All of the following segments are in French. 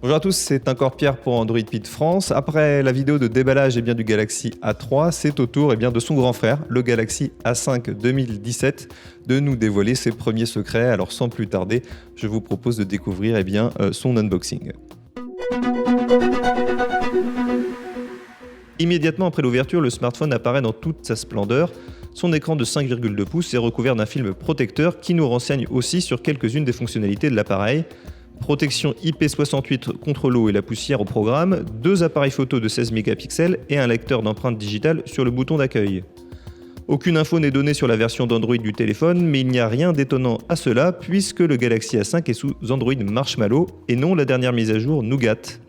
Bonjour à tous, c'est encore Pierre pour Android Pit France. Après la vidéo de déballage du Galaxy A3, c'est au tour de son grand frère, le Galaxy A5 2017, de nous dévoiler ses premiers secrets. Alors sans plus tarder, je vous propose de découvrir son unboxing. Immédiatement après l'ouverture, le smartphone apparaît dans toute sa splendeur. Son écran de 5,2 pouces est recouvert d'un film protecteur qui nous renseigne aussi sur quelques-unes des fonctionnalités de l'appareil. Protection IP68 contre l'eau et la poussière au programme, 2 appareils photo de 16 mégapixels et un lecteur d'empreintes digitales sur le bouton d'accueil. Aucune info n'est donnée sur la version d'Android du téléphone, mais il n'y a rien d'étonnant à cela puisque le Galaxy A5 est sous Android Marshmallow et non la dernière mise à jour Nougat.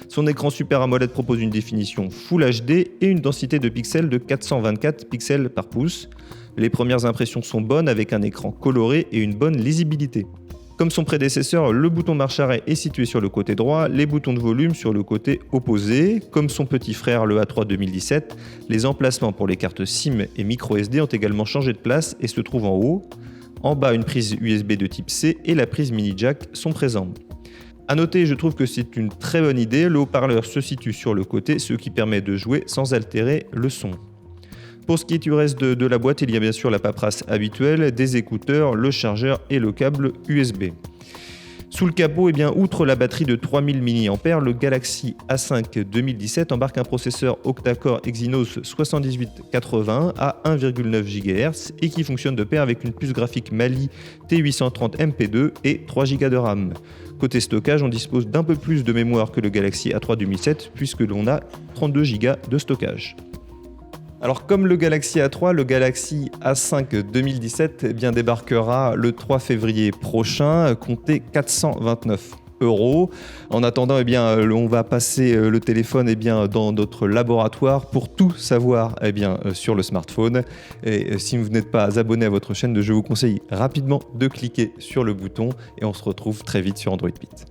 Son écran Super AMOLED propose une définition Full HD et une densité de pixels de 424 pixels par pouce. Les premières impressions sont bonnes avec un écran coloré et une bonne lisibilité. Comme son prédécesseur, le bouton marche-arrêt est situé sur le côté droit, les boutons de volume sur le côté opposé. Comme son petit frère, le A3 2017, les emplacements pour les cartes SIM et microSD ont également changé de place et se trouvent en haut. En bas, une prise USB de type C et la prise mini jack sont présents. A noter, je trouve que c'est une très bonne idée, le haut-parleur se situe sur le côté, ce qui permet de jouer sans altérer le son. Pour ce qui est du reste de la boîte, il y a bien sûr la paperasse habituelle, des écouteurs, le chargeur et le câble USB. Sous le capot, outre la batterie de 3000 mAh, le Galaxy A5 2017 embarque un processeur octa-core Exynos 7880 à 1,9 GHz et qui fonctionne de pair avec une puce graphique Mali T830 MP2 et 3 Go de RAM. Côté stockage, on dispose d'un peu plus de mémoire que le Galaxy A3 2007 puisque l'on a 32 Go de stockage. Alors comme le Galaxy A3, le Galaxy A5 2017 débarquera le 3 février prochain, comptez 429 €. En attendant, on va passer le téléphone dans notre laboratoire pour tout savoir sur le smartphone. Et si vous n'êtes pas abonné à votre chaîne, je vous conseille rapidement de cliquer sur le bouton et on se retrouve très vite sur Android Pit.